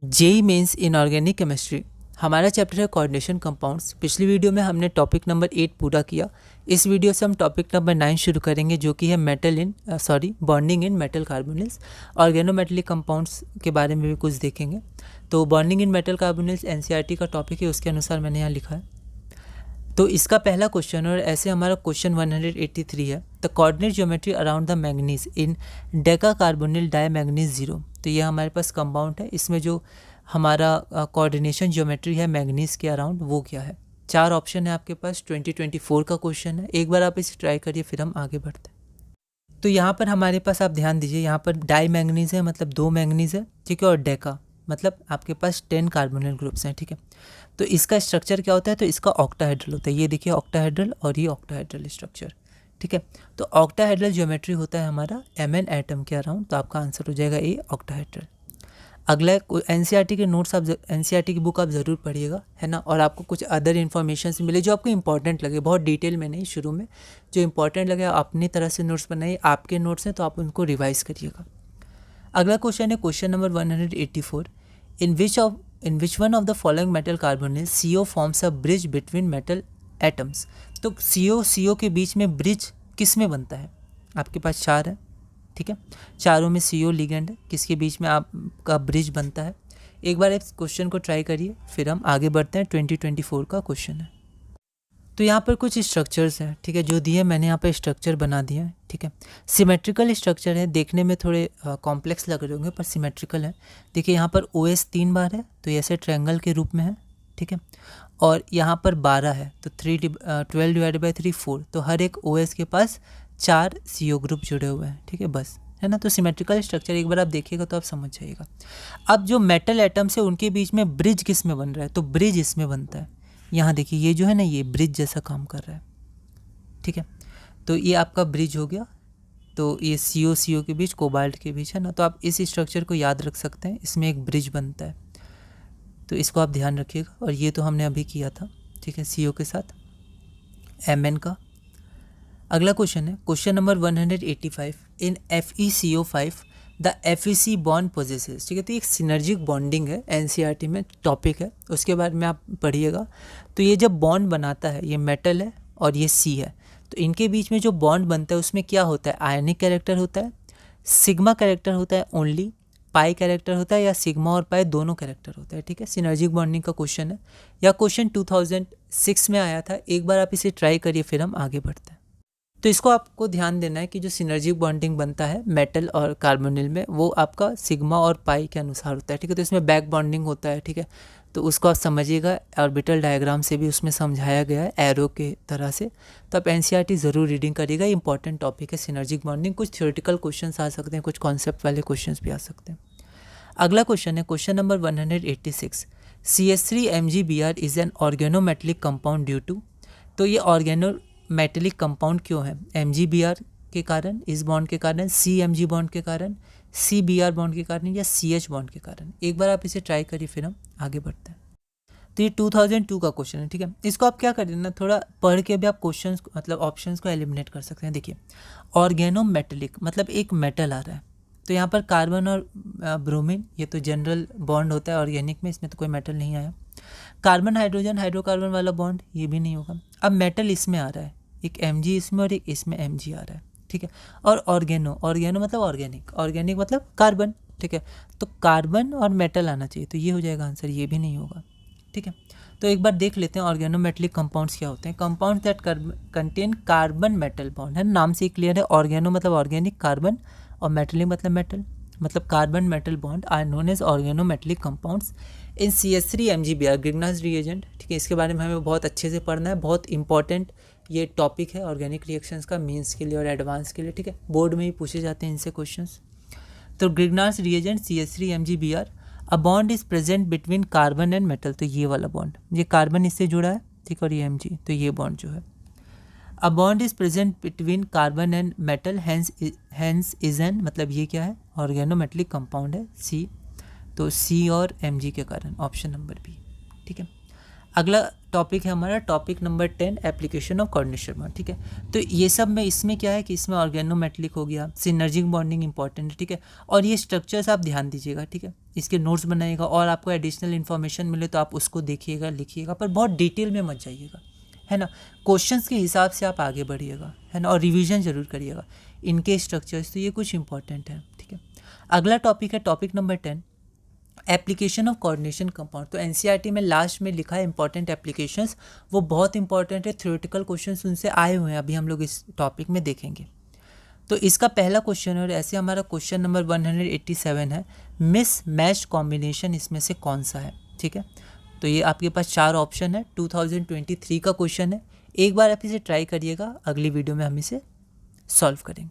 JEE mains in organic chemistry हमारा chapter है coordination compounds. पिछली वीडियो में हमने टॉपिक नंबर 8 पूरा किया। इस वीडियो से हम टॉपिक नंबर 9 शुरू करेंगे, जो कि है bonding in metal carbonyls. Organometallic compounds के बारे में भी कुछ देखेंगे। तो bonding in metal carbonyls NCERT का टॉपिक है, उसके अनुसार मैंने यहाँ लिखा है। तो इसका पहला क्वेश्चन, और ऐसे हमारा क्वेश्चन 183 है, the coordinate geometry around the manganese in deca carbonyl di manganese 0। तो ये हमारे पास कंपाउंड है, इसमें जो हमारा कोऑर्डिनेशन ज्योमेट्री है मैंगनीज के अराउंड वो क्या है। 4 ऑप्शन है आपके पास। 2024 का क्वेश्चन है, एक बार आप इसे ट्राई करिए, फिर हम आगे बढ़ते हैं। तो यहाँ पर हमारे पास आप ध्यान दीजिए, यहाँ पर डाई मैंगनीज है, मतलब 2 मैंगनीज है, ठीक है, और डेका मतलब आपके पास 10 कार्बोनिल ग्रुप्स हैं, ठीक है। तो इसका स्ट्रक्चर क्या होता है, तो इसका ऑक्टाहेड्रल होता है। ये देखिए ऑक्टाहेड्रल और ये ऑक्टाहेड्रल स्ट्रक्चर, ठीक है। तो ऑक्टाहेड्रल ज्योमेट्री होता है हमारा Mn एटम के अराउंड। तो आपका आंसर हो जाएगा ए, ऑक्टाहेड्रल। अगला एनसीईआरटी के नोट्स आप एनसीईआरटी की बुक आप ज़रूर पढ़िएगा, है ना, और आपको कुछ अदर इन्फॉर्मेशन मिले जो आपको इंपॉर्टेंट लगे, बहुत डिटेल में नहीं, शुरू में जो इंपॉर्टेंट लगे आप अपनी तरह से नोट्स बनाइए। आपके नोट्स हैं तो आप उनको रिवाइज करिएगा। अगला क्वेश्चन है question number 184, in which one of the following metal carbonyls CO forms a bridge between metal atoms। तो CO के बीच में ब्रिज किस में बनता है? आपके पास 4 है, ठीक है, चारों में CO लिगेंड है, किसके बीच में आपका ब्रिज बनता है? एक बार इस क्वेश्चन को ट्राई करिए, फिर हम आगे बढ़ते हैं। 2024 का क्वेश्चन है। तो यहाँ पर कुछ स्ट्रक्चर्स हैं, ठीक है, जो दिए मैंने यहाँ पर स्ट्रक्चर बना दिया है, ठीक है। सिमेट्रिकल स्ट्रक्चर है, देखने में थोड़े कॉम्प्लेक्स लग रहे होंगे पर सिमेट्रिकल है। देखिए यहाँ पर OS 3 बार है, तो ऐसे ट्रायंगल के रूप में है, ठीक है। और यहाँ पर 12 है, तो 12 डिवाइडेड बाई 3 4। तो हर एक OS के पास 4 CO ग्रुप जुड़े हुए हैं, ठीक है, बस, है ना। तो सिमेट्रिकल स्ट्रक्चर एक बार आप देखिएगा तो आप समझ जाइएगा। अब जो मेटल एटम्स है उनके बीच में ब्रिज किस में बन रहा है, तो ब्रिज इसमें बनता है। यहाँ देखिए ये जो है ना, ये ब्रिज जैसा काम कर रहा है, ठीक है। तो ये आपका ब्रिज हो गया। तो ये CO के बीच, कोबाल्ट के बीच, है ना। तो आप इस स्ट्रक्चर को याद रख सकते हैं, इसमें एक ब्रिज बनता है, तो इसको आप ध्यान रखिएगा। और ये तो हमने अभी किया था, ठीक है, CO के साथ Mn का। अगला क्वेश्चन है question number 185, in FeCO5 the FeC bond possesses, ठीक है। तो एक सिनर्जिक बॉन्डिंग है, एनसीईआरटी में टॉपिक है, उसके बारे में आप पढ़िएगा। तो ये जब बॉन्ड बनाता है, ये मेटल है और ये C है, तो इनके बीच में जो बॉन्ड बनता है उसमें क्या होता है? आयनिक कैरेक्टर होता है, सिग्मा कैरेक्टर होता है ओनली, पाई कैरेक्टर होता है, या सिग्मा और पाई दोनों कैरेक्टर होता है, ठीक है। सिनर्जिक बॉन्डिंग का क्वेश्चन है, या क्वेश्चन 2006 में आया था। एक बार आप इसे ट्राई करिए, फिर हम आगे बढ़ते हैं। तो इसको आपको ध्यान देना है कि जो सिनर्जिक बॉन्डिंग बनता है मेटल और कार्बोनिल में, वो आपका सिग्मा और पाई के अनुसार होता है, ठीक है। तो इसमें बैक बॉन्डिंग होता है, ठीक है। तो उसको आप समझिएगा, ऑर्बिटल डायग्राम से भी उसमें समझाया गया है, एरो के तरह से। तो आप एनसीईआरटी ज़रूर रीडिंग करिएगा, इंपॉर्टेंट टॉपिक है सिनर्जिक बॉन्डिंग। कुछ थ्योरेटिकल क्वेश्चंस आ सकते हैं, कुछ कॉन्सेप्ट वाले क्वेश्चंस भी आ सकते हैं। अगला क्वेश्चन है question number 186, CH3MgBr is an organometallic compound due to. तो ये ऑर्गेनोमेटेलिक कंपाउंड क्यों है? MgBr के कारण, इस बॉन्ड के कारण, CMg बॉन्ड के कारण, CBr बॉन्ड के कारण, या CH बॉन्ड के कारण। एक बार आप इसे ट्राई करिए, फिर हम आगे बढ़ते हैं। तो ये 2002 का क्वेश्चन है, ठीक है। इसको आप क्या करिए ना, थोड़ा पढ़ के भी आप क्वेश्चंस मतलब ऑप्शंस को एलिमिनेट कर सकते हैं। देखिए ऑर्गेनोमेटेलिक मतलब एक मेटल आ रहा है, तो यहाँ पर कार्बन और ब्रोमीन, ये तो जनरल बॉन्ड होता है ऑर्गेनिक में, इसमें तो कोई मेटल नहीं आया। कार्बन हाइड्रोजन हाइड्रोकार्बन वाला बॉन्ड, ये भी नहीं होगा। अब मेटल इसमें आ रहा है, एक Mg इसमें और एक इसमें Mg आ रहा है, ठीक है। और ऑर्गेनो मतलब ऑर्गेनिक मतलब कार्बन, ठीक है। तो कार्बन और मेटल आना चाहिए, तो ये हो जाएगा आंसर, ये भी नहीं होगा, ठीक है। तो एक बार देख लेते हैं ऑर्गेनोमेटेलिक कंपाउंड्स क्या होते हैं। Compound that contain carbon metal bond, है, नाम से ही क्लियर है। ऑर्गेनो मतलब ऑर्गेनिक, कार्बन, और मेटलिक मतलब मेटल, मतलब carbon metal bond are known as organometallic compounds in CH3MgBr Grignard reagent, ठीक है। इसके बारे में हमें बहुत अच्छे से पढ़ना है, बहुत इंपॉर्टेंट ये टॉपिक है ऑर्गेनिक रिएक्शंस का, मीन्स के लिए और एडवांस के लिए, ठीक है। बोर्ड में ही पूछे जाते हैं इनसे क्वेश्चंस। तो Grignard reagent CH3MgBr, a bond is present between carbon and metal. तो ये वाला बॉन्ड, ये कार्बन इससे जुड़ा है, ठीक, और ये Mg, तो ये बॉन्ड जो है, a bond is present between carbon and metal, hence is an, मतलब ये क्या है? ऑर्गेनोमेटेलिक कंपाउंड है, C। तो C और Mg के कारण, ऑप्शन नंबर बी, ठीक है। अगला टॉपिक है हमारा topic number 10 application of coordination bond. ठीक है, तो ये सब में इसमें क्या है कि इसमें ऑर्गेनोमेटलिक हो गया, सिनर्जिक बॉन्डिंग इंपॉर्टेंट है। ठीक है, और ये स्ट्रक्चर्स आप ध्यान दीजिएगा। ठीक है, इसके नोट्स बनाइएगा और आपको एडिशनल इन्फॉर्मेशन मिले तो आप उसको देखिएगा, लिखिएगा, पर बहुत डिटेल में मत जाइएगा, है ना। क्वेश्चंस के हिसाब से आप आगे बढ़िएगा, है ना, और रिवीजन जरूर करिएगा इनके स्ट्रक्चर्स, तो ये कुछ इंपॉर्टेंट है। ठीक है, अगला टॉपिक है topic number 10 application of coordination compound. तो एनसीईआरटी में लास्ट में लिखा है इंपॉर्टेंट एप्लीकेशंस, वो बहुत इंपॉर्टेंट है, थ्योरेटिकल क्वेश्चंस उनसे आए हुए हैं, अभी हम लोग इस टॉपिक में देखेंगे। तो इसका पहला क्वेश्चन है और ऐसे हमारा क्वेश्चन नंबर 187 है, मिस मैच कॉम्बिनेशन इसमें से कौन सा है। ठीक है, तो ये आपके पास 4 ऑप्शन है, 2023 का क्वेश्चन है। एक बार आप इसे ट्राई करिएगा, अगली वीडियो में हम इसे सॉल्व करेंगे।